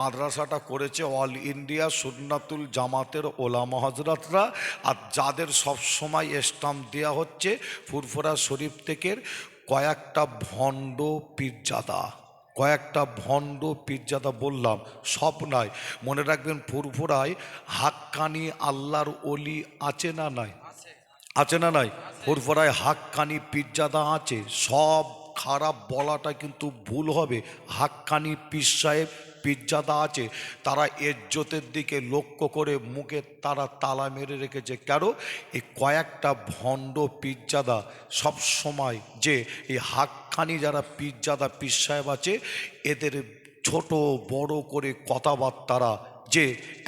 মাদ্রাসাটা করেছে all India Sunnatul জামাতের ওলামা হজরতরা। আর যাদের সবসময় স্টাম্প দেওয়া হচ্ছে ফুরফুরা শরীফ থেকে কয়েকটা ভণ্ড পীরজাদা, কয়েকটা ভণ্ড পীরজাদা বললাম, সব নয়। মনে রাখবেন ফুরফুরায় হাক্কানি আল্লাহর ওলি আছে না নাই? আছে না নাই? ফুরফুরায় হাক্কানি পীরজাদা আছে। সব খারাপ বলাটা কিন্তু ভুল হবে। হাক্কানি পীর সাহেব পীরজাদা আছে, তারা ইজ্জতের দিকে লক্ষ্য করে মুখে তারা তালা মেরে রেখেছে। কেন? এই কয়েকটা ভণ্ড পীরজাদা সব সময় যে এই হাক্কানি যারা পীরজাদা পীর সাহেব আছে, এদের ছোট বড় করে কথাবার্তারা যে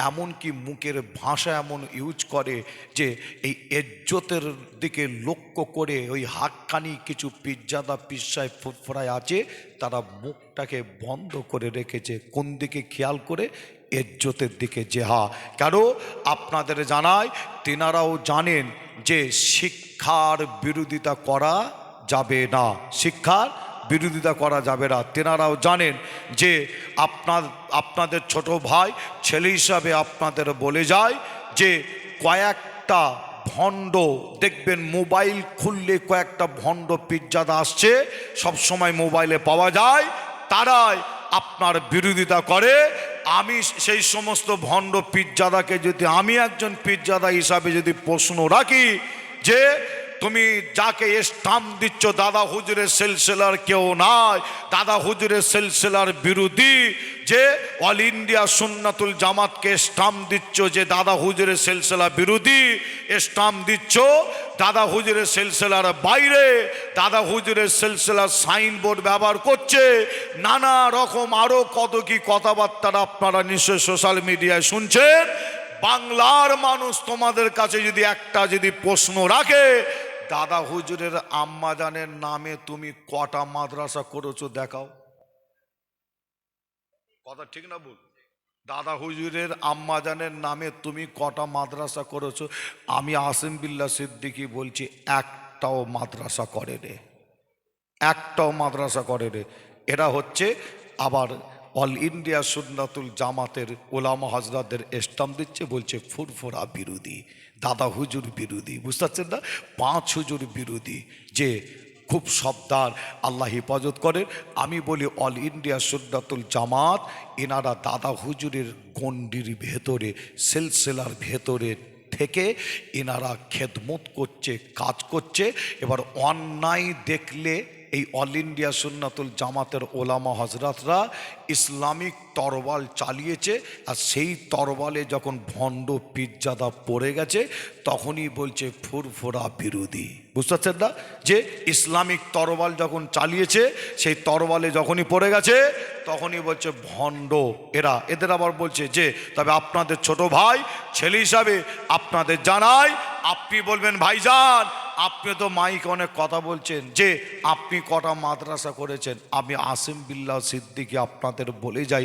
এমনকি মুখের ভাষা এমন ইউজ করে যে এই ইজ্জতের দিকে লক্ষ্য করে ওই হাক্কানি কিছু পীরজাদা পীর সাহেব ফুরফুরায় আছে, তারা মুখটাকে বন্ধ করে রেখেছে। কোন দিকে খেয়াল করে? ইজ্জতের দিকে। যে হা কেন আপনাদের জানায়, তেনারাও জানেন যে শিক্ষার বিরোধিতা করা যাবে না, শিক্ষার বিরোধিতা করা যাবে না। তেনারাও জানেন যে আপনাদের ছোট ভাই ছেলে হিসাবে আপনাদের বলে যায় যে কয়েকটা ভণ্ড দেখবেন, মোবাইল খুললে কয়েকটা ভণ্ড পীরজাদা আসছে, সব সময় মোবাইলে পাওয়া যায়, তারাই আপনার বিরোধিতা করে। আমি সেই সমস্ত ভণ্ড পীরজাদাকে যদি আমি একজন পীরজাদা হিসাবে যদি প্রশ্ন রাখি যে তুমি যাকে স্টাম্প দিচ্ছ দাদা হুজুরের সিলসিলার কেউ নাই, দাদা হুজুরের সিলসিলার বিরোধী, যে অল ইন্ডিয়া সুন্নাতুল জামাতকে স্টাম্প দিচ্ছ যে দাদা হুজুরের সিলসিলা বিরোধী, স্টাম্প দিচ্ছ দাদা হুজুরের সিলসিলার বাইরে, দাদা হুজুরের সিলসিলার সাইনবোর্ড ব্যবহার করছে, নানা রকম আরও কত কি কথাবার্তা আপনারা নিশ্চয়ই সোশ্যাল মিডিয়ায় শুনছেন। বাংলার মানুষ তোমাদের কাছে যদি একটা যদি প্রশ্ন রাখে, দাদা হুজুরের আম্মাজানের নামে তুমি কটা মাদ্রাসা করেছো দেখাও। কথা ঠিক না ভুল? দাদা হুজুরের আম্মাজানের নামে তুমি কটা মাদ্রাসা করেছো? আমি আসিম বিল্লাহ সিদ্দিকী বলছি, একটাও মাদ্রাসা করে রে, একটাও মাদ্রাসা করে রে। এরা হচ্ছে আবার অল ইন্ডিয়া সুন্নাতুল জামাতের ওলামা হজরতদের স্টাম্প দিচ্ছে, বলছে ফুরফুরা বিরোধী, দাদা হুজুর বিরোধী। বুঝতে পারছেন না? পাঁচ হুজুর বিরোধী। যে খুব সাবধান, আল্লাহ হেফাজত করেন। আমি বলি অল ইন্ডিয়া সুন্নাতুল জামাত এনারা দাদা হুজুরের গণ্ডির ভেতরে, সিলসিলার ভেতরে থেকে এনারা খেদমত করছে, কাজ করছে। এবার অন্যায় দেখলে এই অল ইন্ডিয়া সুন্নাতুল জামাতের ওলামা হজরতরা ইসলামিক তরবাল চালিয়েছে, আর সেই তরবালে যখন ভণ্ড পীরজাদা পড়ে গেছে তখনই বলছে ফুরফুরা বিরোধী। বুঝতে পারছেন না? যে ইসলামিক তরবাল যখন চালিয়েছে, সেই তরবালে যখনই পড়ে গেছে তখনই বলছে ভণ্ড এরা। এদের আবার বলছে যে তবে আপনাদের ছোট ভাই ছেলে হিসাবে আপনাদের জানাই, আপনি বলবেন ভাইজান আপনি তো মাইকে অনেক কথা বলছেন যে আপনি কটা মাদ্রাসা করেছেন। আমি আসিম বিল্লাহ সিদ্দিকী আপনাদের বলে যাই,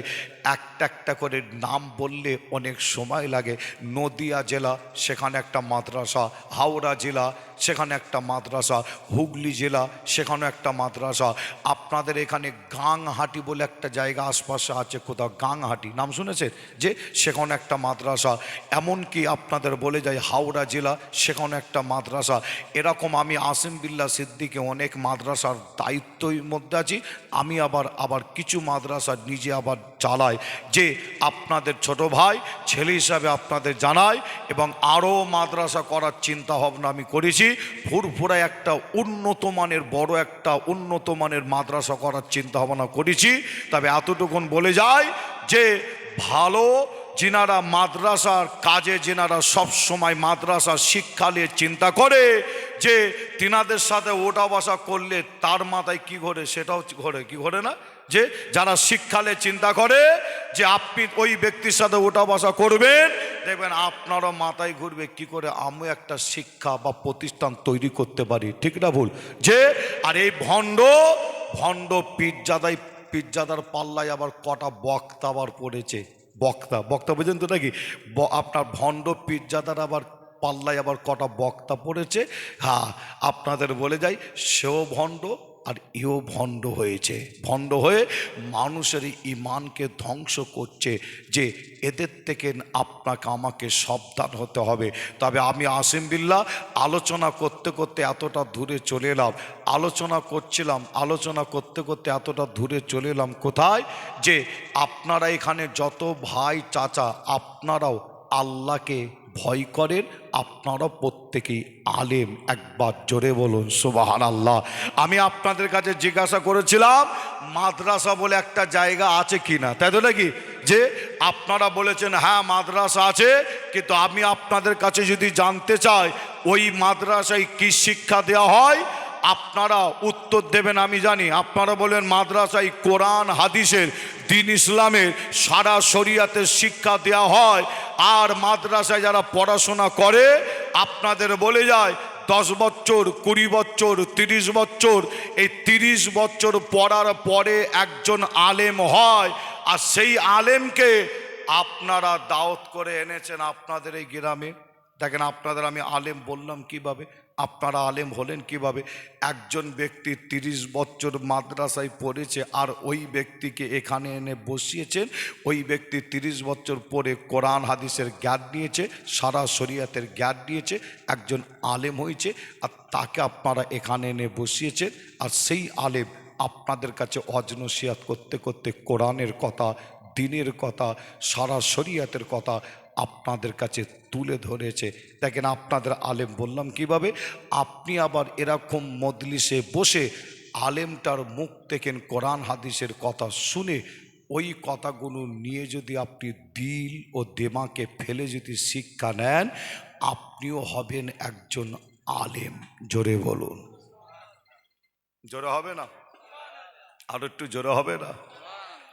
একটা একটা করে নাম বললে অনেক সময় লাগে। নদিয়া জেলা, সেখানে একটা মাদ্রাসা, হাওড়া জেলা, সেখানে একটা মাদ্রাসা, হুগলি জেলা, সেখানে একটা মাদ্রাসা, আপনাদের এখানে গাংহাটি বলে একটা জায়গা আশপাশে আছে কোথাও, গাংহাটি নাম শুনেছেন? যে সেখানে একটা মাদ্রাসা। এমনকি আপনাদের বলে যাই হাওড়া জেলা, সেখানে একটা মাদ্রাসা। এরকম আমি আসিম বিল্লাহ সিদ্দিকী অনেক মাদ্রাসার দায়িত্বের মধ্যে আছি। আমি আবার কিছু মাদ্রাসা নিজে আবার চালাই। যে আপনাদের ছোট ভাই ছেলে হিসাবে আপনাদের জানাই, এবং আরও মাদ্রাসা করার চিন্তা ভাবনা আমি করেছি। ফুরফুরায় একটা উন্নত মানের, বড় একটা উন্নত মানের মাদ্রাসা করার চিন্তা ভাবনা করেছি। তবে এতটুকুন বলে যায় যে ভালো যিনারা মাদ্রাসার কাজে, যিনারা সব সময় মাদ্রাসা শিক্ষা নিয়ে চিন্তা করে, যে তিনাদের সাথে ওঠা বসা করলে তার মাথায় কি ঘোরে, সেটাও ঘোরে, কি ঘোরে না? যে যারা শিক্ষালে চিন্তা করে যে আপনি ওই ব্যক্তির সাথে ওঠা বসা করবেন, দেখবেন আপনারও মাথায় ঘুরবে কি করে আমি একটা শিক্ষা বা প্রতিষ্ঠান তৈরি করতে পারি। ঠিক না ভুল? যে আর এই ভণ্ড পীরজাদার পাল্লায় আবার কটা বক্তা আবার পড়েছে। বক্তা বুঝেন তো নাকি? আপনার ভণ্ড পীরজাদার আবার পাল্লায় আবার কটা বক্তা পড়েছে। হ্যাঁ, আপনাদের বলে যাই সেও ভণ্ড আর এও ভণ্ড হয়েছে, ভণ্ড হয়ে মানুষের ইমানকে ধ্বংস করছে। যে এদের থেকে আপনাকে আমাকে সাবধান হতে হবে। তবে আমি আসিম বিল্লাহ আলোচনা করতে করতে এতটা দূরে চলে এলাম, আলোচনা করতে করতে এতটা দূরে চলে এলাম কোথায়, যে আপনারা এখানে যত ভাই চাচা আপনারাও আল্লাহকে ভয় করেন, আপনারা প্রত্যেকেই আলেম। একবার জোরে বলুন সুবহানাল্লাহ। আমি আপনাদের কাছে জিজ্ঞাসা করেছিলাম মাদ্রাসা বলে একটা জায়গা আছে কিনা, তাই তো নাকি? যে আপনারা বলেছেন হ্যাঁ মাদ্রাসা আছে, কিন্তু আমি আপনাদের কাছে যদি জানতে চাই ওই মাদ্রাসায় কি শিক্ষা দেওয়া হয়, আপনারা উত্তর দেবেন আমি জানি। আপনারা বলেন মাদ্রাসায় কোরআন হাদিসের, দ্বীন ইসলামের, সারা শরিয়াতের শিক্ষা দেওয়া হয়। আর মাদ্রাসায় যারা পড়াশোনা করে আপনাদের বলে যায় 10 বছর, 20 বছর, 30 বছর, এই 30 বছর পড়ার পরে একজন আলেম হয়। আর সেই আলেমকে আপনারা দাওয়াত করে এনেছেন আপনাদের এই গ্রামে। দেখেন আপনাদের আমি আলেম বললাম কিভাবে, আপনারা আলেম হলেন কিভাবে? একজন ব্যক্তি 30 বছর মাদ্রাসায় পড়েছে আর ওই ব্যক্তিকে এখানে এনে বসিয়েছেন। ওই ব্যক্তি 30 বছর পরে কোরআন হাদিসের জ্ঞান নিয়েছে, সারা শরিয়াতের জ্ঞান নিয়েছে, একজন আলেম হয়েছে, আর তাকে আপনারা এখানে এনে বসিয়েছেন। আর সেই আলেম আপনাদের কাছে ওয়াজ নসিহত করতে করতে কোরআনের কথা, দ্বীনের কথা, সারা শরিয়াতের কথা আপনাদের কাছে তুলে ধরেছে। দেখেন আপনাদের আলেম বললাম কিভাবে। আপনি আবার এরকম মজলিসে বসে আলেমটার মুখ থেকে কোরআন হাদিসের কথা শুনে ওই কথাগুলো নিয়ে যদি আপনি দিল ও দেমাকে ফেলে যদি শিক্ষা নেন, আপনিও হবেন একজন আলেম। জোরে বলুন, জোরে হবে না? আর একটু জোরে হবে না?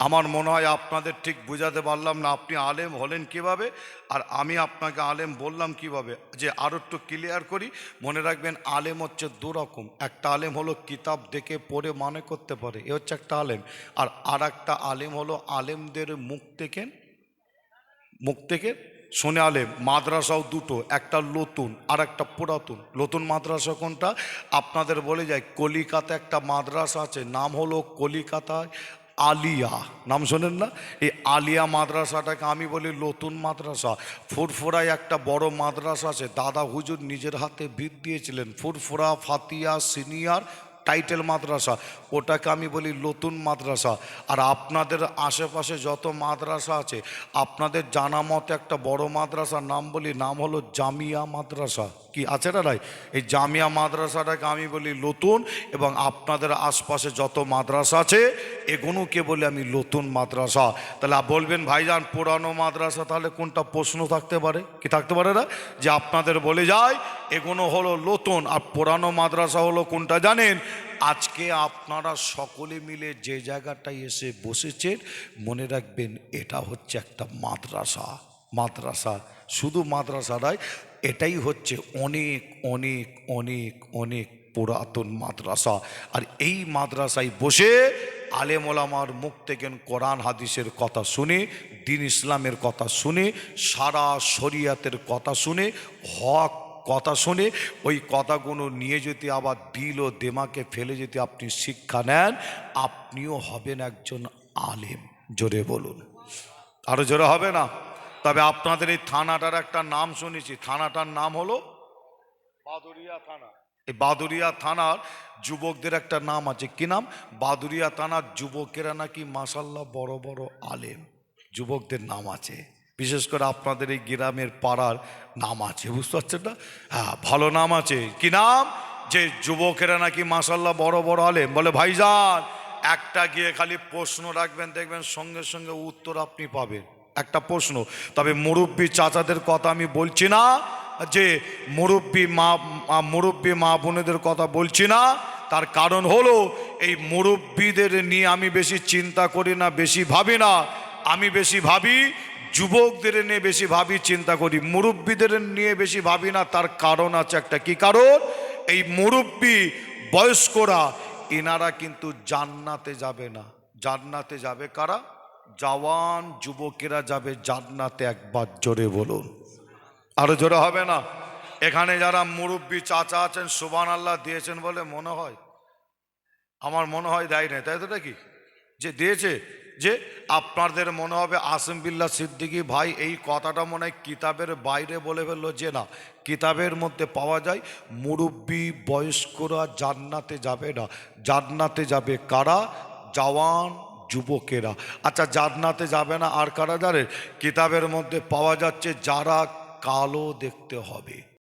আমার মনে হয় আপনাদের ঠিক বুঝাতে পারলাম না আপনি আলেম হলেন কিভাবে, আর আমি আপনাকে আলেম বললাম কিভাবে। যে আরও একটু ক্লিয়ার করি, মনে রাখবেন আলেম হচ্ছে দু রকম। একটা আলেম হলো কিতাব দেখে পড়ে মানে করতে পারে, এ হচ্ছে একটা আলেম। আর একটা আলেম হলো আলেমদের মুখ থেকে শুনে আলেম। মাদ্রাসাও দুটো, একটা নতুন আর একটা পুরাতন। নতুন মাদ্রাসা কোনটা? আপনাদের বলে যায় কলিকাতা একটা মাদ্রাসা আছে, নাম হলো কলিকাতায় আলিয়া, নাম শোনেন না? এই আলিয়া মাদ্রাসাটাকে আমি বলি নতুন মাদ্রাসা। ফুরফুরায় একটা বড় মাদ্রাসা আছে, দাদা হুজুর নিজের হাতে ভিত দিয়েছিলেন, ফুরফুরা ফাতিয়া সিনিয়র টাইটেল মাদ্রাসা, ওটাকে আমি বলি নতুন মাদ্রাসা। আর আপনাদের আশেপাশে যত মাদ্রাসা আছে, আপনাদের জানা মতে একটা বড় মাদ্রাসার নাম বলি, নাম হলো জামিয়া মাদ্রাসা। কি আছে না রাই? এই জামিয়া মাদ্রাসাটাকে আমি বলি নতুন, এবং আপনাদের আশপাশে যত মাদ্রাসা আছে এগুলোকে বলি আমি নতুন মাদ্রাসা। তাহলে বলবেন ভাইজান পুরানো মাদ্রাসা তাহলে কোনটা? প্রশ্ন থাকতে পারে, কি থাকতে পারে না? যে আপনাদের বলে যায় এগুলো হলো নতুন, আর পুরানো মাদ্রাসা হলো কোনটা জানেন? আজকে আপনারা সকলে মিলে যে জায়গাটায় এসে বসেছেন, মনে রাখবেন এটা হচ্ছে একটা মাদ্রাসা। মাদ্রাসা শুধু মাদ্রাসা নয়, এটাই হচ্ছে অনেক অনেক অনেক অনেক পুরাতন মাদ্রাসা। আর এই মাদ্রাসায় বসে আলেম ওলামার মুখ থেকে কোরআন হাদিসের কথা শুনে, দ্বীন ইসলামের কথা শুনে, সারা শরিয়াতের কথা শুনে, হক কথা শুনে, ওই কথাগুলো নিয়ে যদি আবার দিল ও দেমাকে ফেলে যদি আপনি শিক্ষা নেন, আপনিও হবেন একজন আলেম। জোরে বলুন, আরো জোরে হবে না? তবে আপনাদের এই থানাটার একটা নাম শুনেছি, থানাটার নাম হলো বাদুরিয়া থানা। এই বাদুরিয়া থানার যুবকদের একটা নাম আছে, কি নাম? বাদুরিয়া থানার যুবকেরা নাকি মাশাল্লাহ বড় বড় আলেম, যুবকদের নাম আছে। বিশেষ করে আপনাদের এই গ্রামের পাড়ার নাম আছে, বুঝতে পারছেন না? হ্যাঁ, ভালো নাম আছে। কি নাম? যে যুবকেরা নাকি মাশাল্লাহ বড় বড় আলেম। বলে ভাইজান একটা গিয়ে খালি প্রশ্ন রাখবেন, দেখবেন সঙ্গে সঙ্গে উত্তর আপনি পাবেন। একটা প্রশ্ন। তবে মুরব্বী চাচাদের কথা আমি বলছি না, যে মুরব্বী মা বোনেদের কথা বলছি না। তার কারণ হলো এই মুরব্বীদের নিয়ে আমি বেশি চিন্তা করি না, বেশি ভাবি না। আমি বেশি ভাবি যুবকদের নিয়ে, বেশি ভাবি চিন্তা করি, মুরব্বীদের নিয়ে বেশি ভাবি না। তার কারণ আছে একটা। কি কারণ? এই মুরব্বী বয়স্করা এনারা কিন্তু জান্নাতে যাবে না। জান্নাতে যাবে কারা? জওয়ান যুবকেরা যাবে জান্নাতে। একবার জোরে বলুন, আরো জোরে হবে না? এখানে যারা মুরব্বী চাচা আছেন সুবহানাল্লাহ দিয়েছেন বলে মনে হয়, আমার মনে হয় দেয় নাই, তাই তো নাকি? যে দিয়েছে, যে আপনাদের মনে হবে আসিম বিল্লাহ সিদ্দিকী ভাই এই কথাটা মনে হয় কিতাবের বাইরে বলে ফেললো, যে না, কিতাবের মধ্যে পাওয়া যায় মুরব্বি বয়স্করা জান্নাতে যাবে না, জান্নাতে যাবে কারা? জওয়ান যুবকেরা। আচ্ছা, জান্নাতে যাবে না আর কারা জানেন? কিতাবের মধ্যে পাওয়া যাচ্ছে যারা কালো দেখতে হবে।